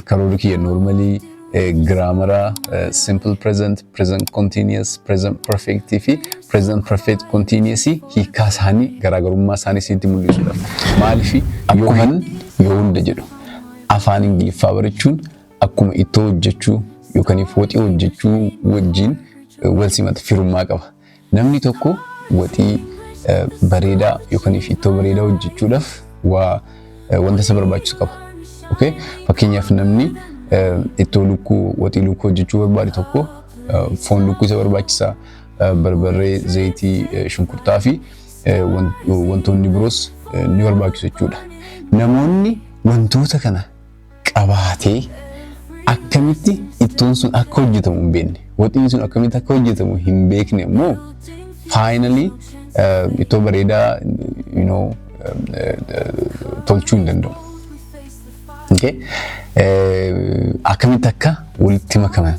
karoora kiyya normally grammar simple present, present continuous, present perfect fi present perfect continuous hiika isaanii garaagarummaa isaanii sitti mul'isuudha. Maaliif yoo hunda jedhu afaan Ingiliffaa barachuun akkuma ittoo hojjechuu yookaan waxii hojjechuu wajjin wal simata firummaa qaba. Namni tokko waxii bareedaa yookaan ittoo bareedaa hojjechuudhaaf wanta isa barbaachisu qaba. Okay? Fakkeenyaaf namni ittoo lukkuu waxii lukkuu hojjechuu barbaade tokko foon lukkuu isa barbaachisa, barbarree, zayitii, shunkurtaa fi wantoonni biroos ni barbaachisu jechuudha. Namoonni wantoota kana qabaatee akkamitti ittoon sun akka hojjetamu hin beekne, waxiin sun akkamitti akka hojjetamu hin beekne immoo finally ittoo bareedaa tolchuu hin danda'u. Okay? Akkamitti akka walitti makaman,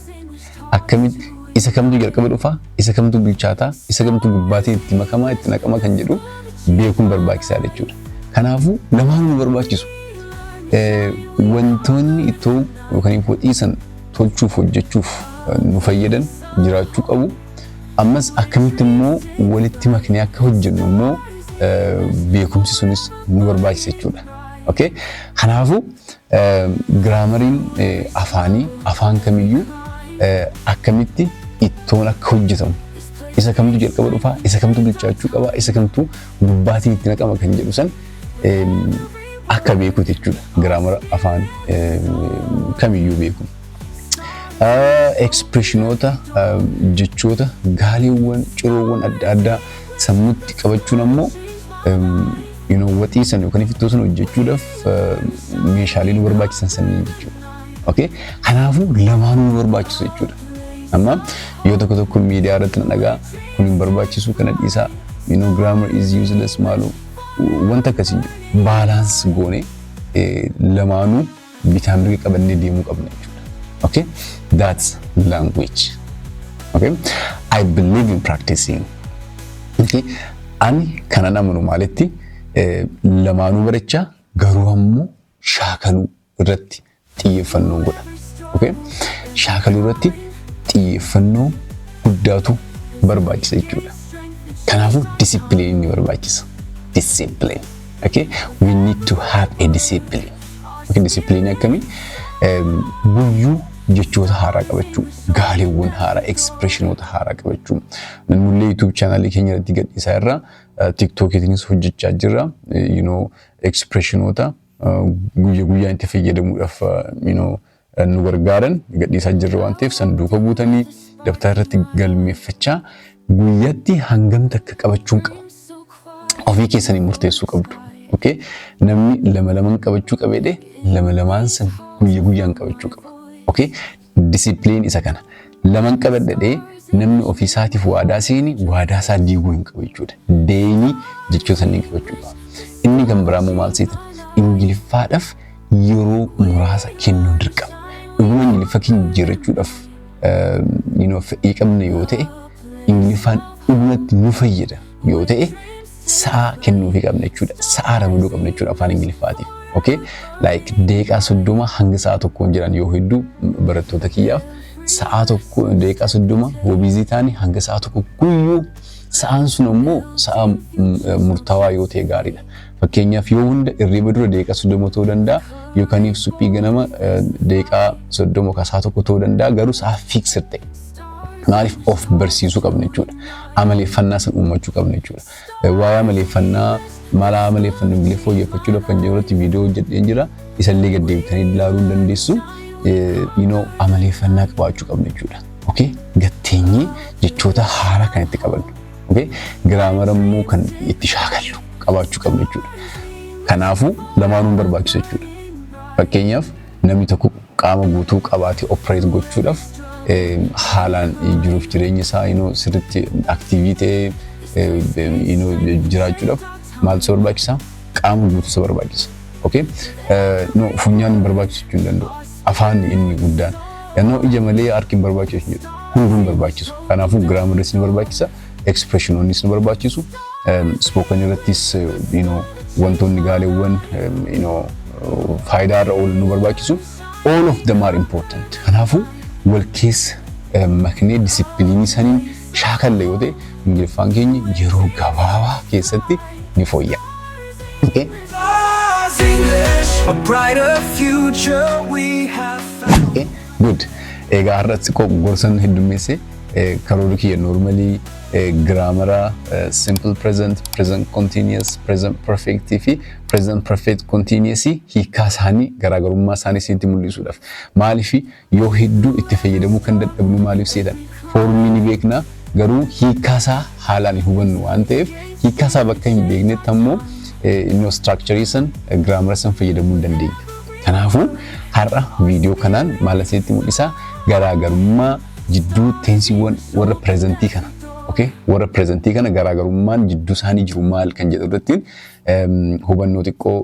akkamitti isa kamtu jalqaba dhufa, isa kamtu bilchaataa, isa kamtu gubbaatee itti makamaa, itti naqama kan jedhu beekuun barbaachisaadha jechuudha. Kanaafuu lamaanuu barbaachisu. Wantoonni ittoo yookaan waxii san tolchuuf hojjechuuf nu fayyadan jiraachuu qabu. Ammas akkamitti immoo walitti maknee akka hojjennu immoo beekumsi sunis nu barbaachisa jechuudha. Okay? Kanaafuu graamariin afaanii afaan kamiyyuu akkamitti ittoon akka hojjetamu, isa kamtu jalqaba dhufa, isa kamtu bilchaachuu qaba, isa kamtu gubbaatiin itti naqama kan jedhu san akka beeku jechuudha. Graamara afaan kamiyyuu beeku. Expressionoota jechoota gaaleewwan ciroowwan adda addaa sammuutti qabachuun ammoo waxii san yookaan ittoo san hojjechuudhaaf meeshaalee nu barbaachisan sanii jechuudha. Okay? Kanaafuu lamaanuu nu barbaachisu jechuudha. Amma yoo tokko miidiyaa irratti na dhagaa kun hin barbaachisu kana dhiisaa grammar is useless maalu wanta akkasii balance goone lamaanuu bitaa mirga qabannee deemuu qabna jechuudha. Okay? That's language. Okay? I believe in practicing. Okay? Ani kana namanu maalitti lamaanuu barachaa garuu ammoo shaakaluu irratti xiyyeeffannoo godha. Okay? Shaakaluu irratti xiyyeeffannoo guddaatu barbaachisa jechuudha. Kanaafuu discipline ni barbaachisa. Discipline. Okay? We need to have a discipline. Okay? Discipline akkamii guyyuu jechoota haaraa qabachuu, gaaleewwan haaraa, expressionoota haaraa qabachuu. Nullee YouTube channel keenya irratti gadhiisaa irraa TikTokitiinis hojjechaa jirra. Expressionoota guyyaan itti fayyadamuudhaaf nu gargaaran gadhiisaa jirra waan ta'eef sanduuqa guutanii dabtara irratti galmeeffachaa guyyaatti hangam takka qabachuun qaba. Ofii keessanii murteessuu qabdu. Okay? Namni lama qabachuu qabeedhe lamaan san guyyaan qabachuu qaba. Okay? Discipline isa kana. Laman qabadhee namni ofii isaatiif waadaa seeni waadaa isaa diiguu hin qabu jechuudha. Deemii jechoota inni qabachuu qaba. Inni kan biraa immoo maal seetan? Ingiliffaadhaaf yeroo muraasa kennuu dirqama. Dhuguma Ingiliffa keenya jirachuudhaaf fedhii qabna yoo ta'e Ingiliffaan dhugumatti nu fayyada yoo ta'e sa'a kennuufii qabna jechuudha. Sa'a ramaduu qabna jechuudha afaan Ingiliffaatiif. Okay? Like deeqaa 30 hanga sa'a tokkoon jiran yoo hedduu barattoota kiyyaaf sa'a tokko deeqaa 30 hobiizii taani hanga sa'a tokko guyyuu sa'aan sun immoo sa'a murtaawaa yoo ta'e gaariidha. Fakkeenyaaf yoo hunda irriba dura deeqaa 30 ta'uu danda'a yookaan suphii ganama deeqaa 30 ka sa'a tokko ta'uu danda'a garuu sa'a fixed ta'e. Maaliif of barsiisuu qabna jechuudha. Amaleeffannaa san uumachuu qabna jechuudha. Waa'ee amaleeffannaa mala amaleeffannaa Ingiliffaa foyyeeffachuudhaaf kan jirratti viidiyoo hojjedhee jira. Isallee gad deebitanii ilaaluu dandeessu. Amaleeffannaa qabaachuu qabna jechuudha. Okay? Gatteenyee jechoota haaraa kan itti qabannu. Okay? Giraamara immoo kan itti shaakallu qabaachuu qabna jechuudha. Kanaafuu lamaanuu barbaachisu jechuudha. Fakkeenyaaf namni tokko qaama guutuu qabaatee operate gochuudhaaf haalaan jiruuf jireenya isaa sirriitti aktiivii ta'ee jiraachuudhaaf maaltu barbaachisa? Qaama guutuu isa barbaachisa. Okay? Funyaan barbaachisuu hin danda'u. Afaan inni guddaan. Ija malee harki hin barbaachisu jedhu. Hunduu barbaachisu. Kanaafuu giraamaris ni barbaachisa, expressionoonnis ni barbaachisu. Spoken irrattis wantoonni gaaleewwan faayidaa irra oolu nu barbaachisu. all of them are important. Kanaafuu wal keessa maknee disipiliinii saniin shaakalle yoo ta'e Ingiliffaan keenya yeroo gabaabaa keessatti ni fooyya'a. Okay? A brighter future we have found. Okay, good. Egaa har'atti gorsan heddummeesse karoora kiyya normally grammar simple present, present continuous, present perfect fi present perfect continuous hiikaa isaanii garaagarummaa isaanii sitti mul'isuudhaaf maaliif yoo hedduu itti fayyadamuu kan dadhabnu maaliif seetan foormii ni beekna garuu hiikaa isaa haalaan hin hubannu waan ta'eef hiikaa isaa bakka hin beeknetti ammoo inni structure san grammar san fayyadamuu hin dandeenya. Kanaafuu har'a viidiyoo kanaan maal asitti mul'isa garaagarummaa jidduu tensiiwwan warra presentii kana. Okay, warra presentii kana garaagarummaan jidduu isaanii jiru maal kan jedhu irratti hubannoo xiqqoo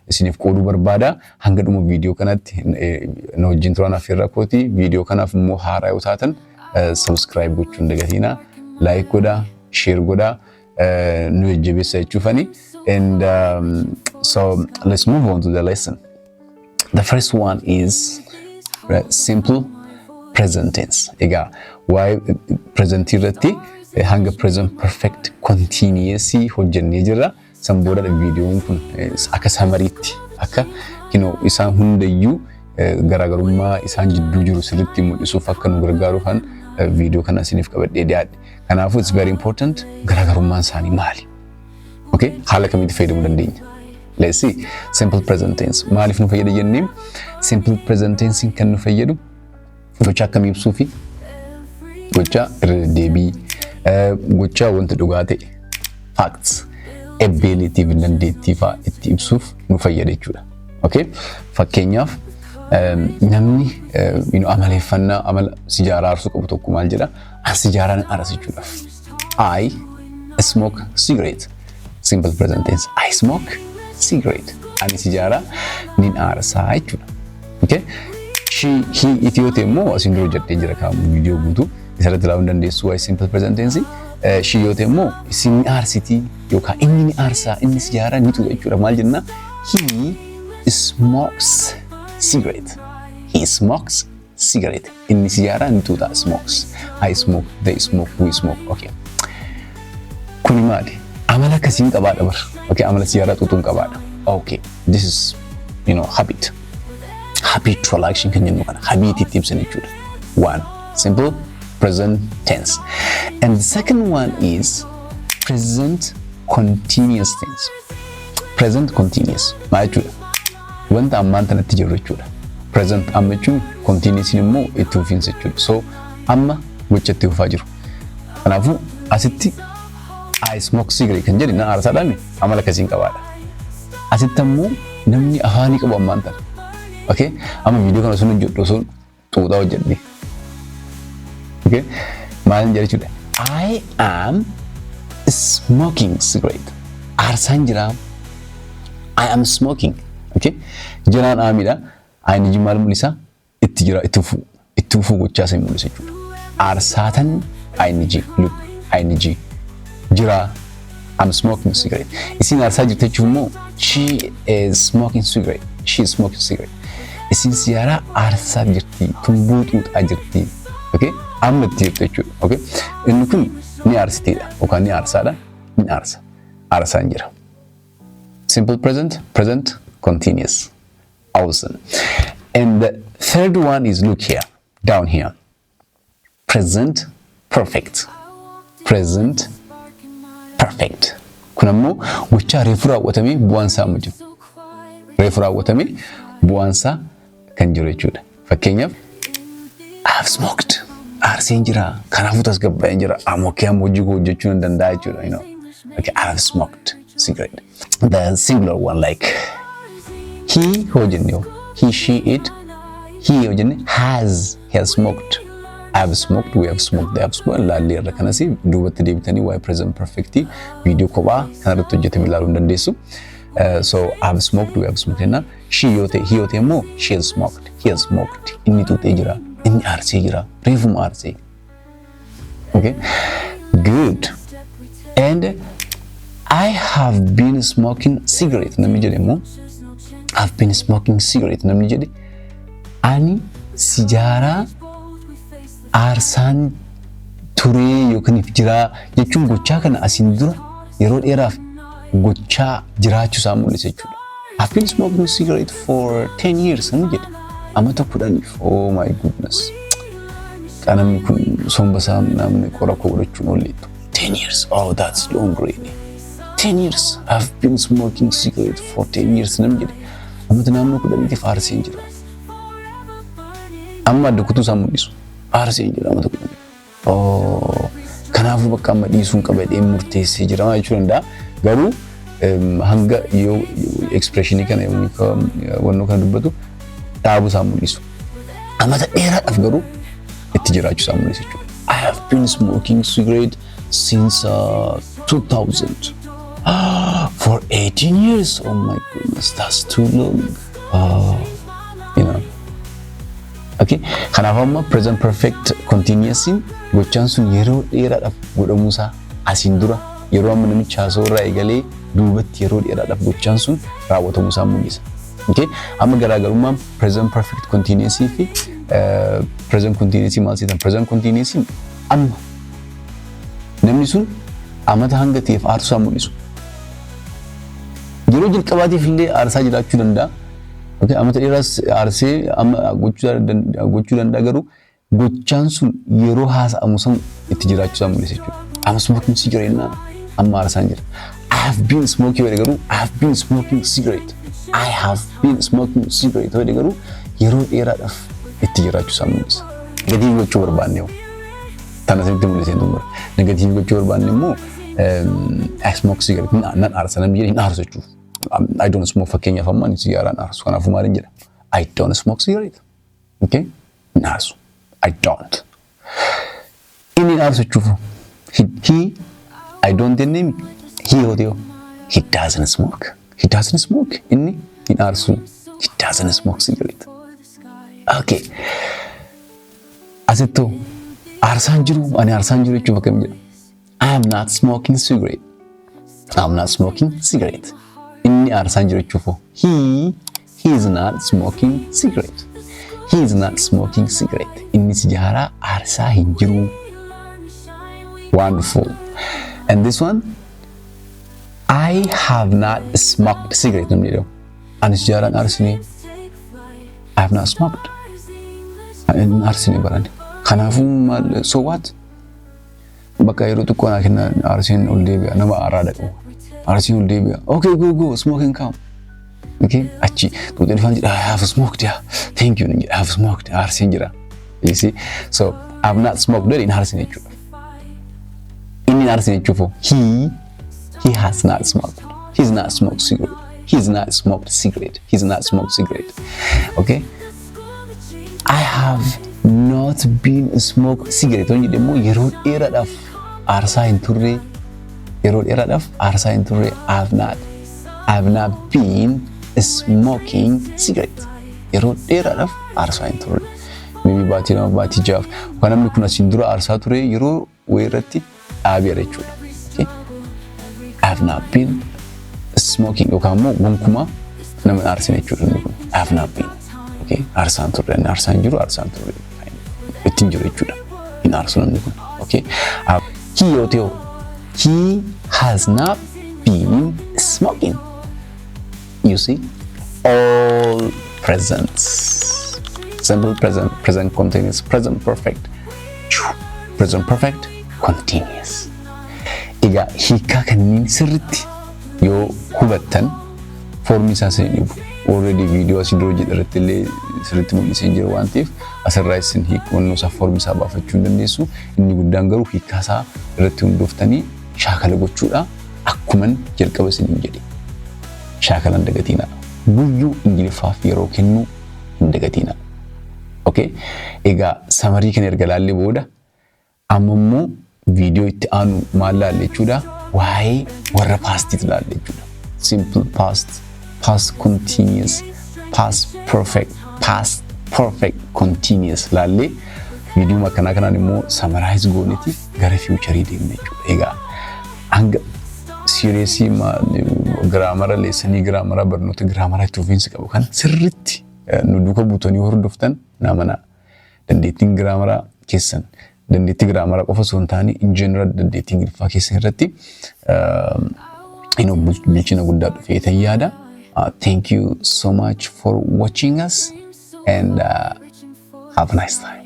isiniif qooduu barbaada. Hanga dhuma viidiyoo kanatti na wajjin turaan affeerraa kooti. Viidiyoo kanaaf immoo haaraa yoo taatan subscribe gochuun dagatinaa, like godhaa, share godhaa, nu jajjabeessa jechuufani. And so let's move on to the lesson. The first one is simple present tense. Ega why present irratti hanga present perfect continuous hojjennee jirra. San booda viidiyoon kun akka samariitti akka isaan hundayyuu garaagarummaa isaan jidduu jiru sirriitti mul'isuuf akka nu gargaaruufan viidiyoo kana isiniif qabadhee dhiyaadhe. Kanaafuu it's very important garaagarummaan isaanii maali? Okay, haala kamitti fayyadamuu dandeenya? Let's see. Simple present tense. Maaliif nu fayyada jennee? Simple present tense kan nu fayyadu gocha akkamii ibsuu fi gocha deebii gocha wanta dhugaa ta'e facts ability fi dandeettii fa'aa itti ibsuuf nu fayyada jechuudha. Okay? Fakkeenyaaf namni amaleeffannaa amala sijaaraa arsuu qabu tokko maal jedha? An sijaaraan aras jechuudhaaf. I smoke cigarette. Simple present tense. I smoke cigarette. Ani sijaara nin aarsaa jechuudha. Okay? She, he, itiyoote immoo asin dura jedhee jira kaamu viidiyoo guutuu isarratti ilaaluu dandeessu waa'ee simple present tense. She yoote immoo isin ni aarsiti yookaan inni ni aarsaa inni sijaara ni tuqa jechuudha. Maal jenna? He smokes cigarette. He smokes cigarette. Inni sijaara ni tuqa smokes. I smoke, they smoke, we smoke. Okay. Kuni maali? Amala akkasiin qabaadha bar. Okay, amala sijaara tutuun qabaadha. Okay. This is habit. Habitual action kan jennu kana habit itti ibsan jechuudha. One, simple present tense. And the second one is present continuous tense. Present continuous. Maal jechuudha? Wanta ammaan tanatti jiru jechuudha. Present amma jechuun continuous immoo itti fufiinsa jechuudha. So amma gocha itti fufaa jiru. Kanaafuu asitti I smoke cigarette kan jedhu na aarsaadhaan amala akkasiin qabaadha. Asitti ammoo namni afaanii qabu ammaan tana. Okay, amma video kana sun hojjedhu sun tuutaa hojjedhe. Okay, maal jedha jechuudha? I am smoking cigarette. Aarsaan jira. I am smoking. Okay, jiraan aamidha. Ayni jimaal mul'isa itti jira itti fufuu gochaa isa mul'isa jechuudha. Aarsaatan ayni ji look ayni ji jira. I'm smoking cigarette. Isin aarsaa jirti jechuun immoo she is smoking cigarette. She is smoking cigarette. Isin siyaara aarsaa jirti, tumbuu xuuxaa jirti. Okay? Amma itti jirtu jechuudha. Okay? Inni kun ni aarsiteedha yookaan ni aarsaadha. Ni aarsa. Aarsaan jira. Simple present, present continuous. Awesome. And the third one is look here, down here. Present perfect. Present perfect. Kun ammoo gochaa reefu raawwatamee bu'aansaa amma jiru. Reefu raawwatamee bu'aansaa kan jiru jechuudha. Fakkeenyaaf I have smoked. Aarseen jira. Kanaafuu tasgabbaa'een jira. Amokee amma hojii koo hojjechuu hin danda'a jechuudha. Okay, I have smoked cigarette. The singular one like he hojenne he she it he hojenne has smoked. I have smoked, we have smoked, they have smoked. Laallee irra kanasi duubatti deebitanii waa'ee present perfectii viidiyoo kophaa kanarratti hojjetame ilaaluu hin dandeessu. So I have smoked, we have smoked. And she yote, he yote mo, she has smoked, he has smoked. Inni tuutee jira, inni aarsee jira, reefuma aarsee. Okay, good. And I have been smoking cigarette. Namni jedhe mo, I've been smoking cigarette. Namni jedhe ani sijaaraa aarsaan turee yookiin jiraa jechuun gochaa kana asiin dura yeroo dheeraaf gochaa jiraachuu isaa mul'isa jechuudha. I've been smoking cigarette for 10 years ani jedhe amata 10. Oh my goodness. Kanamni kun somba isaa namni qora koo godhachuun olleetu. 10 years. Oh, that's long really. 10 years. I've been smoking cigarette for 10 years nam jedhe amata naannoo 10 faarseen jira. Amma adda kutuu isaa mul'isu. Faarseen jira amata 10. Oh, kanaafuu bakka amma dhiisuun qabadhee murteessee jira jechuu danda'a. Garuu hanga yoo expressionii kana wannoo kana dubbatu dhaabuu isaa mul'isu. Amata dheeraadhaaf garuu itti jiraachuu isaa mul'isu jechuudha. I have been smoking cigarette since 2000. For 18 years. Oh my goodness, that's too long. You know. Okay, kanaafuu amma present perfect continuous gochaan sun yeroo dheeraadhaaf godhamuu isaa asiin dura yeroo amma namicha haasawaa eegalee duubatti yeroo dheeraadhaaf gochaan sun raawwatamuu isaa mul'isa. Okay, amma garaagarummaan present perfect continuous fi present continuous maal jedhan? Present continuous amma namni sun amata hanga ta'eef aarsu isaa mul'isu. Yeroo jalqabaatiif illee aarsaa jiraachuu danda'a. Okay, amata dheeraas aarsee amma gochuu danda'a garuu gochaan sun yeroo haasa'amu san itti jiraachuu isaa mul'isa jechuudha. I'm smoking cigarette now. Amma aarsaan jira. I have been smoking garuu I have been smoking cigarette. I have been smoking cigarette garuu yeroo dheeraadhaaf itti jiraachuu isaa mul'isa. Negative gochuu barbaanne hoo. Tana sanitti mul'isee dumbara. Negative gochuu barbaanne immoo I smoke cigarette nan aarsa namni jedhe hin aarsu jechuudha. I don't smoke fakkeenyaaf amma ani sigaaraan aarsu kanaafuu maaliin jedha? I don't smoke cigarette. Okay? Hin aarsu. I don't. Inni aarsu jechuudha. He I don't jennee he hodeo. He doesn't smoke. He doesn't smoke. Inni hin aarsu. He doesn't smoke cigarette. Okay. Asitto aarsaan jiru ani aarsaan jiru jechuudha akkam jedha. I am not smoking cigarette. I am not smoking cigarette. Inni aarsaan jiru jechuudha. He is not smoking cigarette. He is not smoking cigarette. Inni sijaaraa aarsaa hin jiru. Wonderful. And this one, I have not smoked cigarette. Ani sijaaraan aarsine. I have not smoked. Ani aarsine barani. Kanaafuu so what? Bakka yeroo tokko naa kenna aarsiin ol deebi'a nama araada qabu. Aarsiin ol deebi'a. Okay, go smoke and come. Okay, achi tuuti dhufaan jedha I have smoked. Yeah, thank you. I have smoked. Aarsiin jira. You see, so I have not smoked. Dari in aarsiin jechuudha. Inni aarsiin jechuudha. He has not smoked. He's not smoked cigarette. He's not smoked cigarette. He's not smoked cigarette. Okay. I have not been smoked cigarette. Only demo yeroo dheeraadhaaf aarsaa hin turre. Yeroo dheeraadhaaf aarsaa hin turre. I have not been smoking cigarette. Yeroo dheeraadhaaf aarsaa hin turre. Maybe baatii lama baatii jaaf. Waan namni kun asiin dura aarsaa ture yeroo wayirratti dhaabeera jechuudha. Okay. I have not been smoking yookaan immoo gonkumaa nama aarsine jechuudha. I have not been. Okay. Aarsaan turre. Aarsaan jiru aarsaan turre. Ittiin jiru jechuudha. Hin aarsu namni kun. Okay. He yoo ta'u he has not been smoking. You see, all presents. Simple present, present continuous, present perfect. Present perfect continuous. Egaa hiikaa kanneen sirriitti yoo hubattan foormi isaa isin dhibu. Already video asii dura jedharratti illee sirriitti mul'isee jira waan ta'eef asirraa isin hiikonnoo isaa foormi isaa baafachuu hin dandeessu. Inni guddaan garuu hiikaa isaa irratti hundooftanii shaakala gochuudha akkuman jalqaba isiniin jedhe. Shaakalan dagatiina. Guyyuu Ingiliffaaf yeroo kennuu hin dagatiina. Okay? Egaa samarii kana erga laallee booda amma immoo viidiyoo itti aanu maal laalle jechuudha? Waa'ee warra paastiitu laalle jechuudha. Simple past, past continuous, past perfect continuous laalle viidiyoo akkanaa kanaan immoo summarize gooneeti gara future deemna jechuudha. Egaa hanga seriously grammar lesson grammar barnoota grammar itti fufiinsa qabu kan sirriitti nu duuka buutanii hordoftan namana dandeettiin giraamaraa keessan dandeettii giraamaraa qofa osoo hin taane in general dandeettii Ingiliffaa keessan irratti bilchina guddaa dhufee ta'ee yaada. Thank you so much for watching us and have a nice time.